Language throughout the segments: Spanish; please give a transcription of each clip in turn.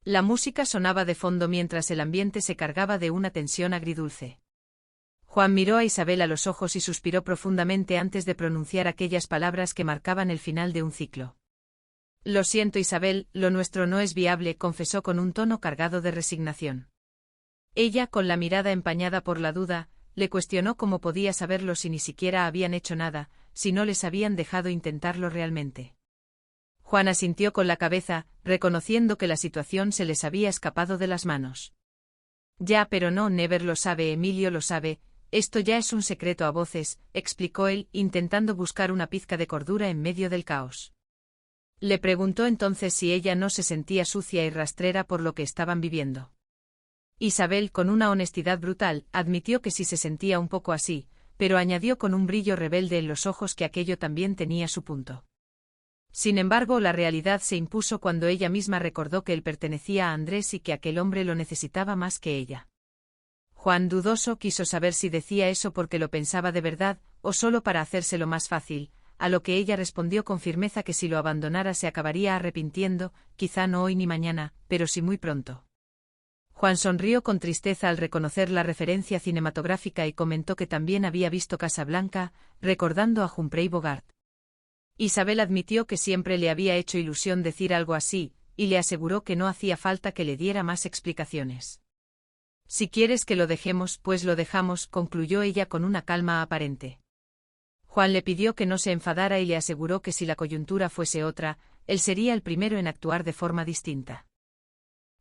La música sonaba de fondo mientras el ambiente se cargaba de una tensión agridulce. Juan miró a Isabel a los ojos y suspiró profundamente antes de pronunciar aquellas palabras que marcaban el final de un ciclo. Lo siento, Isabel, lo nuestro no es viable, confesó con un tono cargado de resignación. Ella, con la mirada empañada por la duda, le cuestionó cómo podía saberlo si ni siquiera habían hecho nada, si no les habían dejado intentarlo realmente. Juan asintió con la cabeza, reconociendo que la situación se les había escapado de las manos. Ya, pero no, Never lo sabe, Emilio lo sabe, esto ya es un secreto a voces, explicó él, intentando buscar una pizca de cordura en medio del caos. Le preguntó entonces si ella no se sentía sucia y rastrera por lo que estaban viviendo. Isabel, con una honestidad brutal, admitió que sí se sentía un poco así, pero añadió con un brillo rebelde en los ojos que aquello también tenía su punto. Sin embargo, la realidad se impuso cuando ella misma recordó que él pertenecía a Andrés y que aquel hombre lo necesitaba más que ella. Juan, dudoso, quiso saber si decía eso porque lo pensaba de verdad, o solo para hacérselo más fácil, a lo que ella respondió con firmeza que si lo abandonara se acabaría arrepintiendo, quizá no hoy ni mañana, pero sí muy pronto. Juan sonrió con tristeza al reconocer la referencia cinematográfica y comentó que también había visto Casablanca, recordando a Humphrey Bogart. Isabel admitió que siempre le había hecho ilusión decir algo así, y le aseguró que no hacía falta que le diera más explicaciones. Si quieres que lo dejemos, pues lo dejamos, concluyó ella con una calma aparente. Juan le pidió que no se enfadara y le aseguró que si la coyuntura fuese otra, él sería el primero en actuar de forma distinta.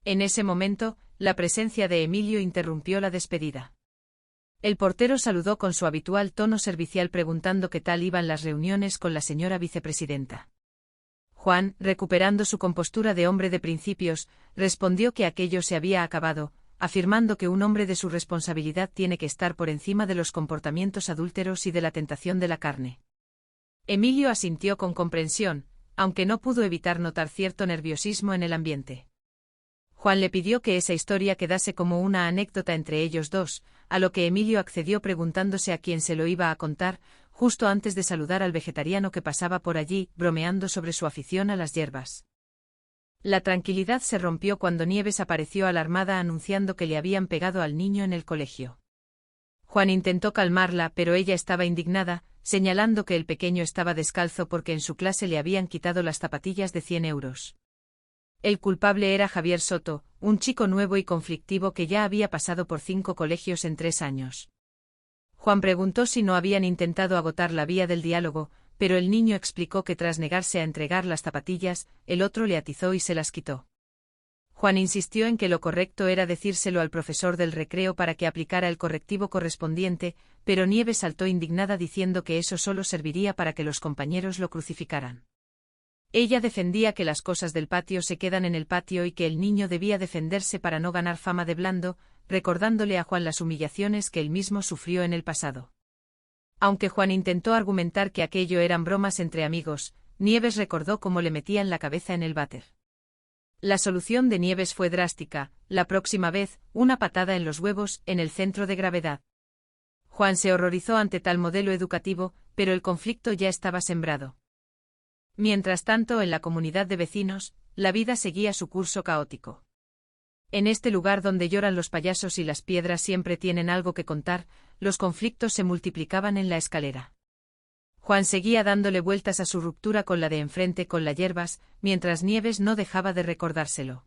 En ese momento, la presencia de Emilio interrumpió la despedida. El portero saludó con su habitual tono servicial preguntando qué tal iban las reuniones con la señora vicepresidenta. Juan, recuperando su compostura de hombre de principios, respondió que aquello se había acabado, afirmando que un hombre de su responsabilidad tiene que estar por encima de los comportamientos adúlteros y de la tentación de la carne. Emilio asintió con comprensión, aunque no pudo evitar notar cierto nerviosismo en el ambiente. Juan le pidió que esa historia quedase como una anécdota entre ellos dos, a lo que Emilio accedió preguntándose a quién se lo iba a contar, justo antes de saludar al vegetariano que pasaba por allí, bromeando sobre su afición a las hierbas. La tranquilidad se rompió cuando Nieves apareció alarmada anunciando que le habían pegado al niño en el colegio. Juan intentó calmarla, pero ella estaba indignada, señalando que el pequeño estaba descalzo porque en su clase le habían quitado las zapatillas de 100 euros. El culpable era Javier Soto, un chico nuevo y conflictivo que ya había pasado por 5 colegios en 3 años. Juan preguntó si no habían intentado agotar la vía del diálogo, pero el niño explicó que tras negarse a entregar las zapatillas, el otro le atizó y se las quitó. Juan insistió en que lo correcto era decírselo al profesor del recreo para que aplicara el correctivo correspondiente, pero Nieves saltó indignada diciendo que eso solo serviría para que los compañeros lo crucificaran. Ella defendía que las cosas del patio se quedan en el patio y que el niño debía defenderse para no ganar fama de blando, recordándole a Juan las humillaciones que él mismo sufrió en el pasado. Aunque Juan intentó argumentar que aquello eran bromas entre amigos, Nieves recordó cómo le metían la cabeza en el váter. La solución de Nieves fue drástica: la próxima vez, una patada en los huevos, en el centro de gravedad. Juan se horrorizó ante tal modelo educativo, pero el conflicto ya estaba sembrado. Mientras tanto, en la comunidad de vecinos, la vida seguía su curso caótico. En este lugar donde lloran los payasos y las piedras siempre tienen algo que contar, los conflictos se multiplicaban en la escalera. Juan seguía dándole vueltas a su ruptura con la de enfrente con las hierbas, mientras Nieves no dejaba de recordárselo.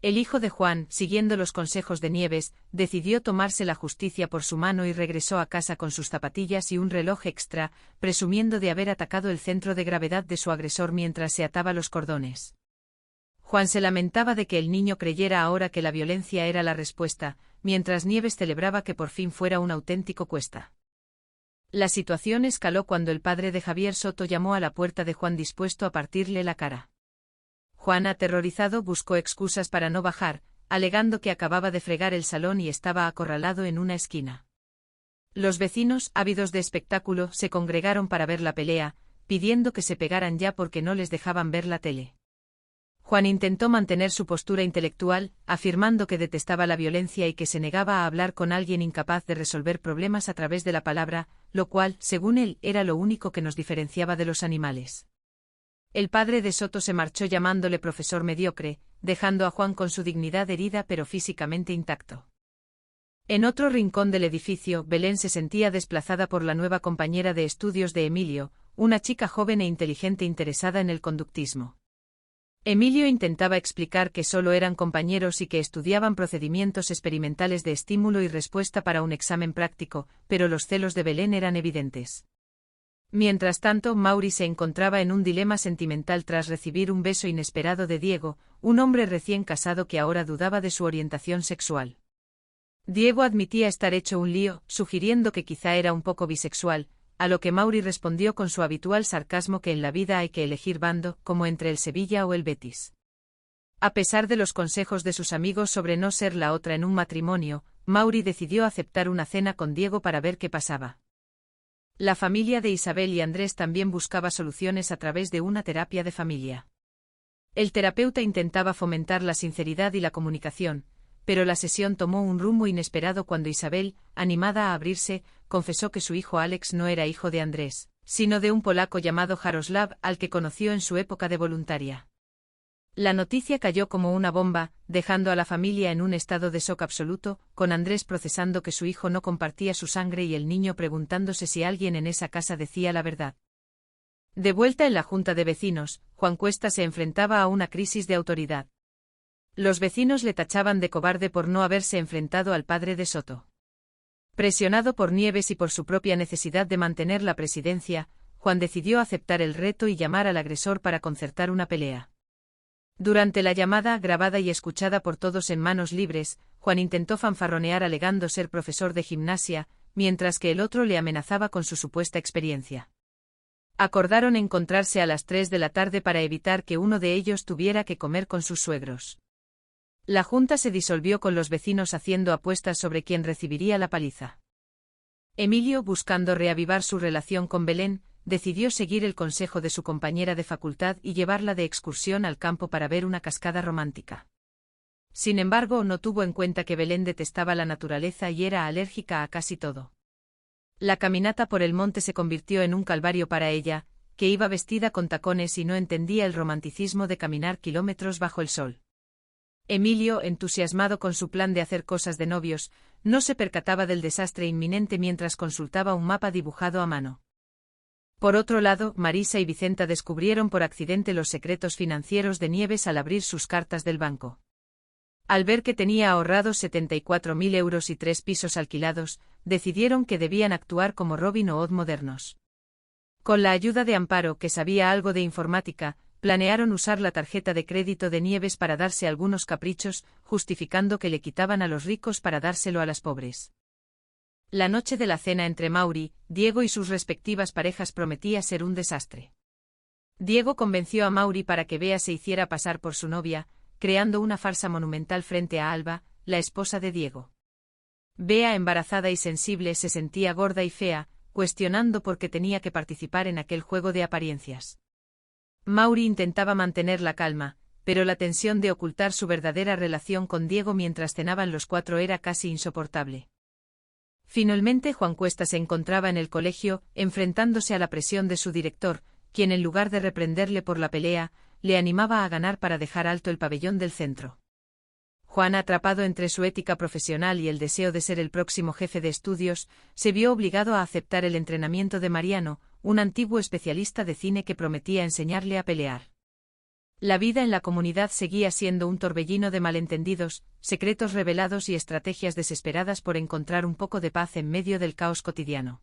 El hijo de Juan, siguiendo los consejos de Nieves, decidió tomarse la justicia por su mano y regresó a casa con sus zapatillas y un reloj extra, presumiendo de haber atacado el centro de gravedad de su agresor mientras se ataba los cordones. Juan se lamentaba de que el niño creyera ahora que la violencia era la respuesta, mientras Nieves celebraba que por fin fuera un auténtico cuesta. La situación escaló cuando el padre de Javier Soto llamó a la puerta de Juan dispuesto a partirle la cara. Juan, aterrorizado, buscó excusas para no bajar, alegando que acababa de fregar el salón y estaba acorralado en una esquina. Los vecinos, ávidos de espectáculo, se congregaron para ver la pelea, pidiendo que se pegaran ya porque no les dejaban ver la tele. Juan intentó mantener su postura intelectual, afirmando que detestaba la violencia y que se negaba a hablar con alguien incapaz de resolver problemas a través de la palabra, lo cual, según él, era lo único que nos diferenciaba de los animales. El padre de Soto se marchó llamándole profesor mediocre, dejando a Juan con su dignidad herida pero físicamente intacto. En otro rincón del edificio, Belén se sentía desplazada por la nueva compañera de estudios de Emilio, una chica joven e inteligente interesada en el conductismo. Emilio intentaba explicar que solo eran compañeros y que estudiaban procedimientos experimentales de estímulo y respuesta para un examen práctico, pero los celos de Belén eran evidentes. Mientras tanto, Mauri se encontraba en un dilema sentimental tras recibir un beso inesperado de Diego, un hombre recién casado que ahora dudaba de su orientación sexual. Diego admitía estar hecho un lío, sugiriendo que quizá era un poco bisexual, a lo que Mauri respondió con su habitual sarcasmo que en la vida hay que elegir bando, como entre el Sevilla o el Betis. A pesar de los consejos de sus amigos sobre no ser la otra en un matrimonio, Mauri decidió aceptar una cena con Diego para ver qué pasaba. La familia de Isabel y Andrés también buscaba soluciones a través de una terapia de familia. El terapeuta intentaba fomentar la sinceridad y la comunicación, pero la sesión tomó un rumbo inesperado cuando Isabel, animada a abrirse, confesó que su hijo Alex no era hijo de Andrés, sino de un polaco llamado Jaroslav al que conoció en su época de voluntaria. La noticia cayó como una bomba, dejando a la familia en un estado de shock absoluto, con Andrés procesando que su hijo no compartía su sangre y el niño preguntándose si alguien en esa casa decía la verdad. De vuelta en la junta de vecinos, Juan Cuesta se enfrentaba a una crisis de autoridad. Los vecinos le tachaban de cobarde por no haberse enfrentado al padre de Soto. Presionado por Nieves y por su propia necesidad de mantener la presidencia, Juan decidió aceptar el reto y llamar al agresor para concertar una pelea. Durante la llamada, grabada y escuchada por todos en manos libres, Juan intentó fanfarronear alegando ser profesor de gimnasia, mientras que el otro le amenazaba con su supuesta experiencia. Acordaron encontrarse a las 3 de la tarde para evitar que uno de ellos tuviera que comer con sus suegros. La junta se disolvió con los vecinos haciendo apuestas sobre quién recibiría la paliza. Emilio, buscando reavivar su relación con Belén, decidió seguir el consejo de su compañera de facultad y llevarla de excursión al campo para ver una cascada romántica. Sin embargo, no tuvo en cuenta que Belén detestaba la naturaleza y era alérgica a casi todo. La caminata por el monte se convirtió en un calvario para ella, que iba vestida con tacones y no entendía el romanticismo de caminar kilómetros bajo el sol. Emilio, entusiasmado con su plan de hacer cosas de novios, no se percataba del desastre inminente mientras consultaba un mapa dibujado a mano. Por otro lado, Marisa y Vicenta descubrieron por accidente los secretos financieros de Nieves al abrir sus cartas del banco. Al ver que tenía ahorrados 74.000 euros y 3 pisos alquilados, decidieron que debían actuar como Robin Hood modernos. Con la ayuda de Amparo, que sabía algo de informática, planearon usar la tarjeta de crédito de Nieves para darse algunos caprichos, justificando que le quitaban a los ricos para dárselo a las pobres. La noche de la cena entre Mauri, Diego y sus respectivas parejas prometía ser un desastre. Diego convenció a Mauri para que Bea se hiciera pasar por su novia, creando una farsa monumental frente a Alba, la esposa de Diego. Bea, embarazada y sensible, se sentía gorda y fea, cuestionando por qué tenía que participar en aquel juego de apariencias. Mauri intentaba mantener la calma, pero la tensión de ocultar su verdadera relación con Diego mientras cenaban los cuatro era casi insoportable. Finalmente, Juan Cuesta se encontraba en el colegio, enfrentándose a la presión de su director, quien en lugar de reprenderle por la pelea, le animaba a ganar para dejar alto el pabellón del centro. Juan, atrapado entre su ética profesional y el deseo de ser el próximo jefe de estudios, se vio obligado a aceptar el entrenamiento de Mariano, un antiguo especialista de cine que prometía enseñarle a pelear. La vida en la comunidad seguía siendo un torbellino de malentendidos, secretos revelados y estrategias desesperadas por encontrar un poco de paz en medio del caos cotidiano.